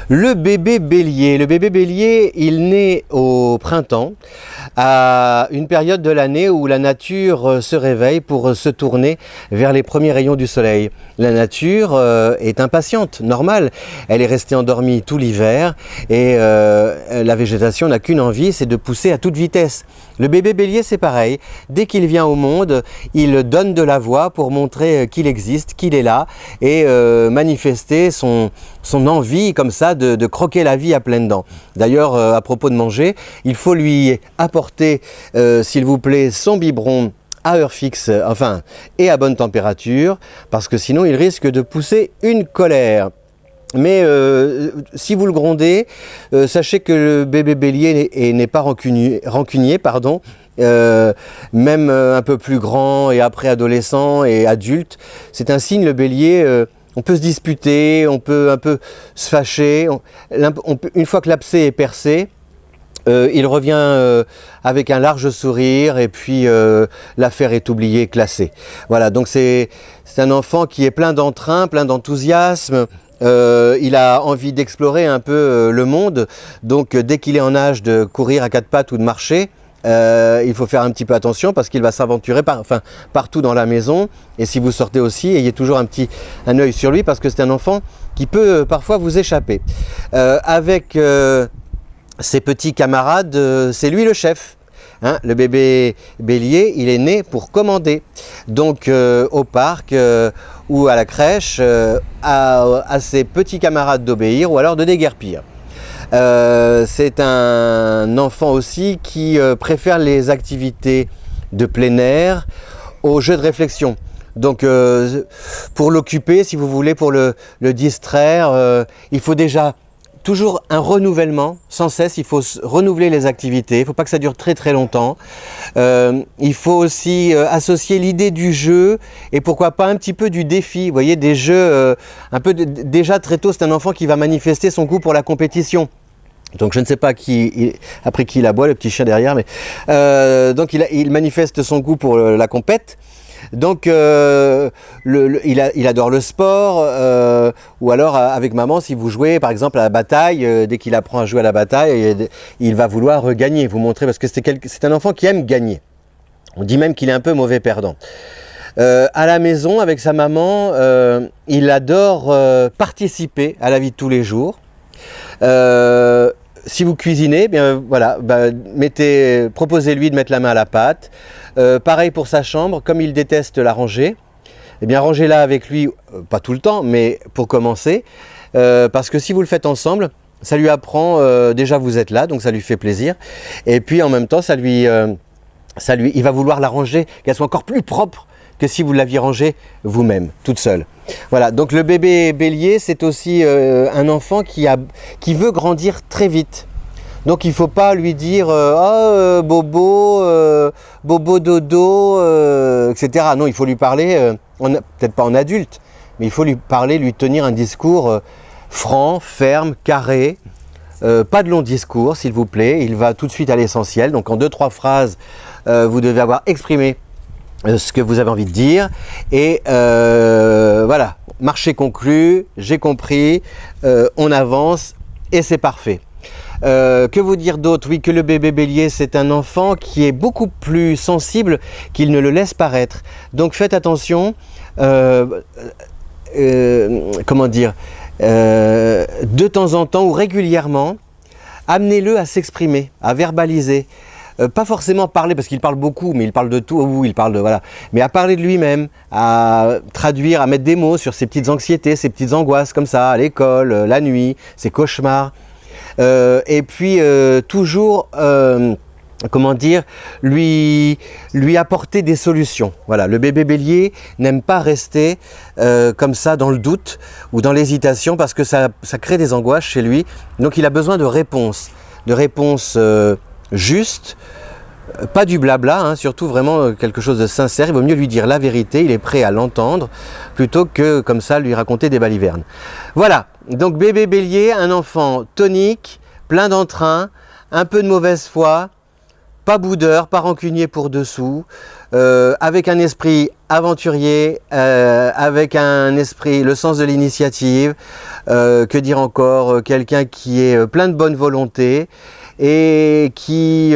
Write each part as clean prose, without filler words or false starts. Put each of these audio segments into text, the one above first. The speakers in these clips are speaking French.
Le bébé bélier. Le bébé bélier, il naît au printemps, à une période de l'année où la nature se réveille pour se tourner vers les premiers rayons du soleil. La nature est impatiente, normale. Elle est restée endormie tout l'hiver et la végétation n'a qu'une envie, c'est de pousser à toute vitesse. Le bébé bélier, c'est pareil. Dès qu'il vient au monde, il donne de la voix pour montrer qu'il existe, qu'il est là et manifester son envie comme ça de croquer la vie à pleines dents. D'ailleurs, à propos de manger, il faut lui apporter, s'il vous plaît, son biberon à heure fixe, enfin, et à bonne température, parce que sinon il risque de pousser une colère. Mais si vous le grondez, sachez que le bébé bélier n'est pas rancunier, pardon. Même un peu plus grand et après adolescent et adulte, c'est un signe, le bélier. On peut se disputer, on peut un peu se fâcher. Une fois que l'abcès est percé, il revient avec un large sourire et puis l'affaire est oubliée, classée. Voilà, donc c'est un enfant qui est plein d'entrain, plein d'enthousiasme. Il a envie d'explorer un peu le monde, donc dès qu'il est en âge de courir à quatre pattes ou de marcher, il faut faire un petit peu attention parce qu'il va s'aventurer partout dans la maison. Et si vous sortez aussi, ayez toujours un œil sur lui parce que c'est un enfant qui peut parfois vous échapper. Avec ses petits camarades, c'est lui le chef. Hein, le bébé bélier, il est né pour commander. Donc au parc ou à la crèche, à ses petits camarades d'obéir ou alors de déguerpir. C'est un enfant aussi qui préfère les activités de plein air aux jeux de réflexion. Donc pour l'occuper, si vous voulez, pour le distraire, il faut déjà toujours un renouvellement, sans cesse, il faut renouveler les activités, il ne faut pas que ça dure très très longtemps. Il faut aussi associer l'idée du jeu et pourquoi pas un petit peu du défi. Vous voyez, des jeux, déjà très tôt, c'est un enfant qui va manifester son goût pour la compétition. Donc je ne sais pas après qui il aboie, le petit chien derrière, mais donc il manifeste son goût pour la compète. Donc il adore le sport, ou alors avec maman, si vous jouez par exemple à la bataille, dès qu'il apprend à jouer à la bataille, il va vouloir gagner, vous montrer, parce que c'est un enfant qui aime gagner. On dit même qu'il est un peu mauvais perdant. À la maison, avec sa maman, il adore participer à la vie de tous les jours. Si vous cuisinez, bien voilà, proposez-lui de mettre la main à la pâte. Pareil pour sa chambre, comme il déteste la ranger, eh bien rangez-la avec lui, pas tout le temps, mais pour commencer, parce que si vous le faites ensemble, ça lui apprend, déjà vous êtes là, donc ça lui fait plaisir, et puis en même temps, il va vouloir la ranger, qu'elle soit encore plus propre que si vous l'aviez rangée vous-même, toute seule. Voilà, donc le bébé bélier, c'est aussi un enfant qui veut grandir très vite. Donc il ne faut pas lui dire bobo, bobo dodo, etc. Non, il faut lui parler, peut-être pas en adulte, mais il faut lui parler, lui tenir un discours franc, ferme, carré. Pas de long discours, s'il vous plaît. Il va tout de suite à l'essentiel. Donc en 2-3 phrases, vous devez avoir exprimé ce que vous avez envie de dire. Et voilà, marché conclu, j'ai compris, on avance et c'est parfait. Que vous dire d'autre? Oui, que le bébé bélier, c'est un enfant qui est beaucoup plus sensible qu'il ne le laisse paraître. Donc faites attention, comment dire, de temps en temps ou régulièrement, amenez-le à s'exprimer, à verbaliser. Pas forcément parler, parce qu'il parle beaucoup, mais il parle de tout, il parle de, voilà. Mais à parler de lui-même, à traduire, à mettre des mots sur ses petites anxiétés, ses petites angoisses comme ça, à l'école, la nuit, ses cauchemars. Et puis toujours, comment dire, lui apporter des solutions. Voilà, le bébé bélier n'aime pas rester comme ça dans le doute ou dans l'hésitation parce que ça crée des angoisses chez lui. Donc il a besoin de réponses justes, pas du blabla, hein, surtout vraiment quelque chose de sincère. Il vaut mieux lui dire la vérité, il est prêt à l'entendre, plutôt que comme ça lui raconter des balivernes. Voilà, donc bébé bélier, un enfant tonique, plein d'entrain, un peu de mauvaise foi, pas boudeur, pas rancunier pour dessous, avec un esprit aventurier, avec un esprit, le sens de l'initiative, que dire encore, quelqu'un qui est plein de bonne volonté et qui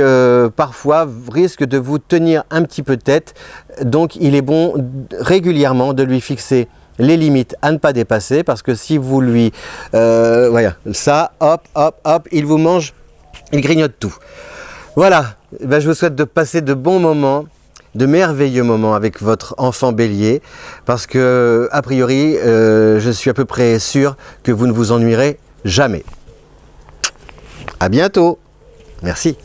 parfois risque de vous tenir un petit peu tête. Donc il est bon régulièrement de lui fixer les limites à ne pas dépasser, parce que si vous lui... voilà, ça, hop, hop, hop, il vous mange, il grignote tout. Voilà, ben, je vous souhaite de passer de bons moments, de merveilleux moments avec votre enfant bélier, parce que, a priori, je suis à peu près sûr que vous ne vous ennuierez jamais. À bientôt. Merci.